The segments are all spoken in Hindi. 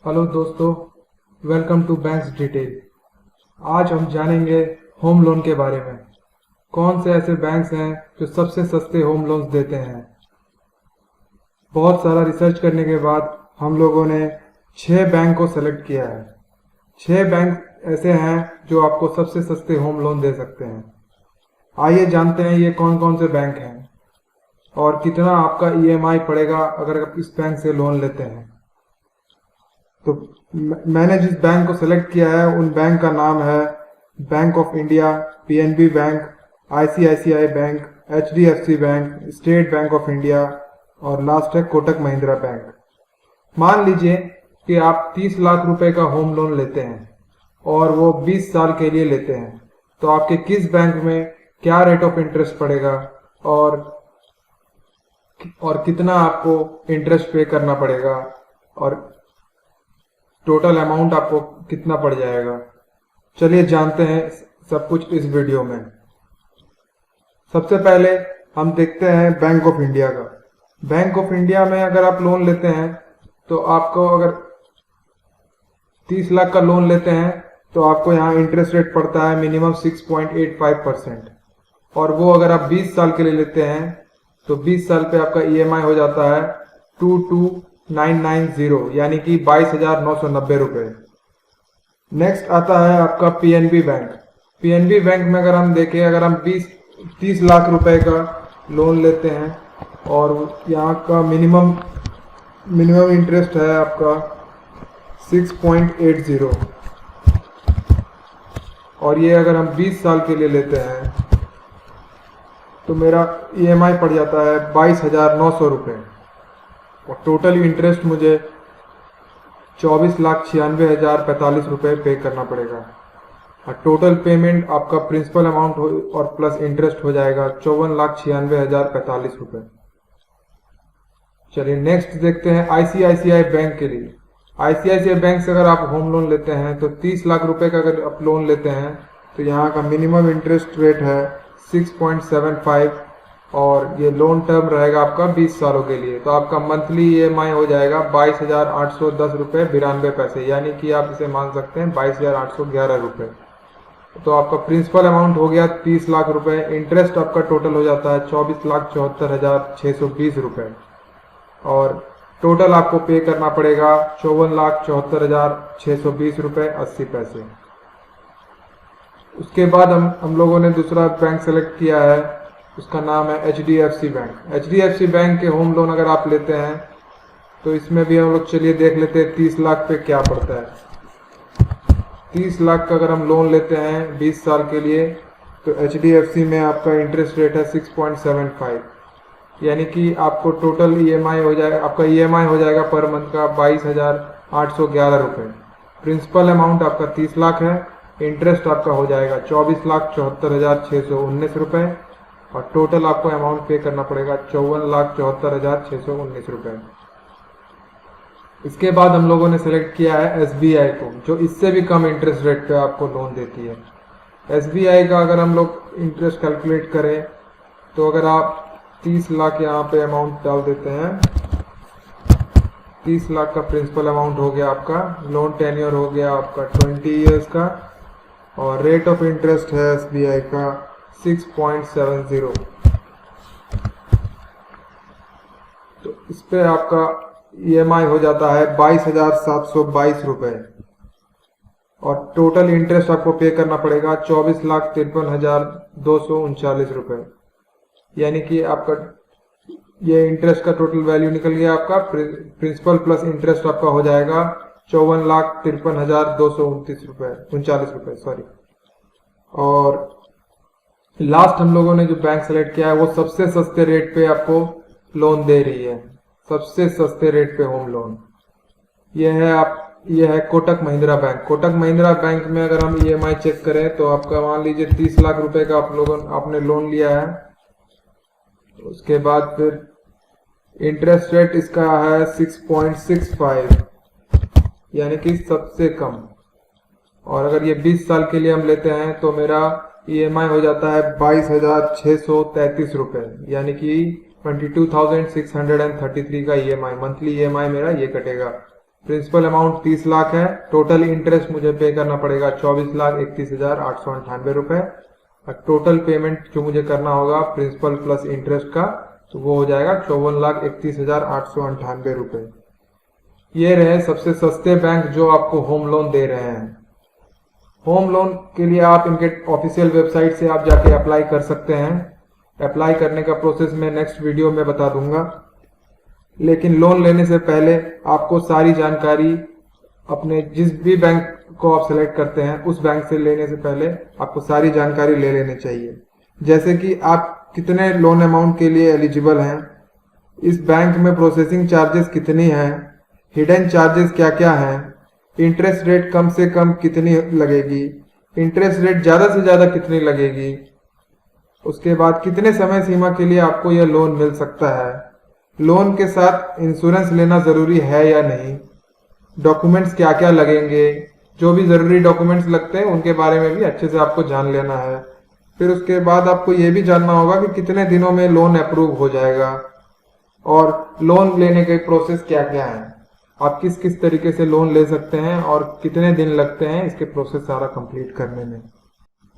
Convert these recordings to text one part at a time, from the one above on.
हेलो दोस्तों, वेलकम टू बैंक्स डिटेल। आज हम जानेंगे होम लोन के बारे में। कौन से ऐसे बैंक्स हैं जो सबसे सस्ते होम लोन्स देते हैं। बहुत सारा रिसर्च करने के बाद हम लोगों ने 6 बैंक को सेलेक्ट किया है। 6 बैंक ऐसे हैं जो आपको सबसे सस्ते होम लोन दे सकते हैं। आइए जानते हैं ये कौन कौन से बैंक हैं और कितना आपका ईएमआई पड़ेगा अगर आप इस बैंक से लोन लेते हैं। तो मैंने जिस बैंक को सेलेक्ट किया है उन बैंक का नाम है bank of India, PNB bank, ICICI bank, HDFC bank, state bank of India और लास्ट है कोटक महिंद्रा बैंक। मान लीजिए कि आप 30 लाख रुपए का होम लोन लेते हैं और वो 20 साल के लिए लेते हैं, तो आपके किस बैंक में क्या रेट ऑफ इंटरेस्ट पड़ेगा और कितना आपको इंटरेस्ट पे करना पड़ेगा और टोटल अमाउंट आपको कितना पड़ जाएगा। चलिए जानते हैं सब कुछ इस वीडियो में। सबसे पहले हम देखते हैं बैंक ऑफ इंडिया का। बैंक ऑफ इंडिया में अगर आप लोन लेते हैं तो आपको अगर 30 लाख का लोन लेते हैं तो आपको यहाँ इंटरेस्ट रेट पड़ता है मिनिमम 6.85%। और वो अगर आप 20 साल के लिए लेते हैं तो 20 साल पे आपका ईएमआई हो जाता है 22,990 यानी कि 22,990 रुपये। नेक्स्ट आता है आपका पीएनबी बैंक। पीएनबी बैंक में अगर हम देखें, अगर हम 30 लाख रुपए का लोन लेते हैं और यहाँ का मिनिमम इंटरेस्ट है आपका 6.80 और ये अगर हम 20 साल के लिए लेते हैं तो मेरा ईएमआई पड़ जाता है 22,900 रुपये और टोटल इंटरेस्ट मुझे 24,96,045 रुपये पे करना पड़ेगा। और टोटल पेमेंट आपका प्रिंसिपल अमाउंट और प्लस इंटरेस्ट हो जाएगा 54,96,045 रुपये। चलिए नेक्स्ट देखते हैं आईसीआईसीआई बैंक के लिए। आईसीआईसीआई बैंक से अगर आप होम लोन लेते हैं तो 30 लाख रुपए का अगर आप लोन लेते हैं तो यहाँ का मिनिमम इंटरेस्ट रेट है 6.75 और ये लोन टर्म रहेगा आपका 20 सालों के लिए। तो आपका मंथली ईएमआई हो जाएगा 22,810 रुपये 92 पैसे, यानी कि आप इसे मान सकते हैं 22,811 रुपये। तो आपका प्रिंसिपल अमाउंट हो गया 30 लाख रुपए। इंटरेस्ट आपका टोटल हो जाता है 24,74,620 रुपये और टोटल आपको पे करना पड़ेगा 54,74,620 रुपये 80 पैसे। उसके बाद हम लोगों ने दूसरा बैंक सेलेक्ट किया है, उसका नाम है एचडीएफसी बैंक। एचडीएफसी बैंक के होम लोन अगर आप लेते हैं तो इसमें भी हम लोग चलिए देख लेते हैं 30 लाख पे क्या पड़ता है। 30 लाख का अगर हम लोन लेते हैं 20 साल के लिए तो एचडीएफसी में आपका इंटरेस्ट रेट है 6.75 यानी कि आपको टोटल ईएमआई हो जाएगा, आपका ईएमआई हो जाएगा पर मंथ का 22,811 रुपये। प्रिंसिपल अमाउंट आपका 30 लाख है, इंटरेस्ट आपका हो जाएगा 24,74,619 रुपये और टोटल आपको अमाउंट पे करना पड़ेगा 54,74,619 रुपये। इसके बाद हम लोगों ने सेलेक्ट किया है एसबीआई को, जो इससे भी कम इंटरेस्ट रेट पे आपको लोन देती है। एसबीआई का अगर हम लोग इंटरेस्ट कैलकुलेट करें तो अगर आप 30 लाख यहाँ पे अमाउंट डाल देते हैं, 30 लाख का प्रिंसिपल अमाउंट हो गया आपका, लोन टेन्योर हो गया आपका 20 ईयर्स का और रेट ऑफ इंटरेस्ट है एसबीआई का 6.70। तो इस पे आपका ईएमआई हो जाता है 22,722 रुपये और टोटल इंटरेस्ट आपको पे करना पड़ेगा 24,53,239 रुपये, यानी कि आपका ये इंटरेस्ट का टोटल वैल्यू निकल गया। आपका प्रिंसिपल प्लस इंटरेस्ट आपका हो जाएगा 54,53,239 रुपये सॉरी। और लास्ट हम लोगों ने जो बैंक सेलेक्ट किया है वो सबसे सस्ते रेट पे आपको लोन दे रही है, सबसे सस्ते रेट पे होम लोन। यह है कोटक महिंद्रा बैंक। कोटक महिंद्रा बैंक में अगर हम ईएमआई चेक करें तो आपका मान लीजिए 30 लाख रुपए का आपने लोन लिया है। उसके बाद फिर इंटरेस्ट रेट इसका है 6.65 यानी कि सबसे कम। और अगर ये 20 साल के लिए हम लेते हैं तो मेरा ईएमआई हो जाता है 22,633 रुपये, यानी कि 22,633 का ईएमआई, मंथली ईएमआई मेरा ये कटेगा। प्रिंसिपल अमाउंट 30 लाख है, टोटल इंटरेस्ट मुझे पे करना पड़ेगा 24,31,898 रुपए। टोटल पेमेंट जो मुझे करना होगा प्रिंसिपल प्लस इंटरेस्ट का, तो वो हो जाएगा 54,31,898 रुपए। ये रहे सबसे सस्ते बैंक जो आपको होम लोन दे रहे हैं। होम लोन के लिए आप इनके ऑफिशियल वेबसाइट से आप जाके अप्लाई कर सकते हैं। अप्लाई करने का प्रोसेस मैं नेक्स्ट वीडियो में बता दूंगा। लेकिन लोन लेने से पहले आपको सारी जानकारी अपने जिस भी बैंक को आप सेलेक्ट करते हैं उस बैंक से लेने से पहले आपको सारी जानकारी ले लेनी चाहिए। जैसे कि आप कितने लोन अमाउंट के लिए एलिजिबल हैं, इस बैंक में प्रोसेसिंग चार्जेस कितनी हैं, हिडन चार्जेस क्या क्या हैं, इंटरेस्ट रेट कम से कम कितनी लगेगी, इंटरेस्ट रेट ज्यादा से ज्यादा कितनी लगेगी, उसके बाद कितने समय सीमा के लिए आपको यह लोन मिल सकता है, लोन के साथ इंश्योरेंस लेना जरूरी है या नहीं, डॉक्यूमेंट्स क्या क्या लगेंगे, जो भी जरूरी डॉक्यूमेंट्स लगते हैं उनके बारे में भी अच्छे से आपको जान लेना है। फिर उसके बाद आपको यह भी जानना होगा कि कितने दिनों में लोन अप्रूव हो जाएगा और लोन लेने के प्रोसेस क्या क्या है, आप किस किस तरीके से लोन ले सकते हैं और कितने दिन लगते हैं इसके प्रोसेस सारा कंप्लीट करने में।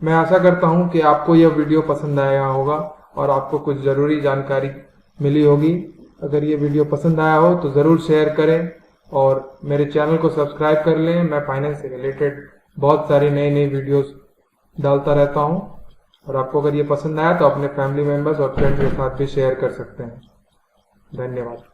मैं आशा करता हूं कि आपको यह वीडियो पसंद आया होगा और आपको कुछ ज़रूरी जानकारी मिली होगी। अगर ये वीडियो पसंद आया हो तो ज़रूर शेयर करें और मेरे चैनल को सब्सक्राइब कर लें। मैं फाइनेंस से रिलेटेड बहुत सारी नई नई वीडियोस डालता रहता हूं और आपको अगर ये पसंद आया तो अपने फैमिली मेम्बर्स और फ्रेंड्स के साथ भी शेयर कर सकते हैं। धन्यवाद।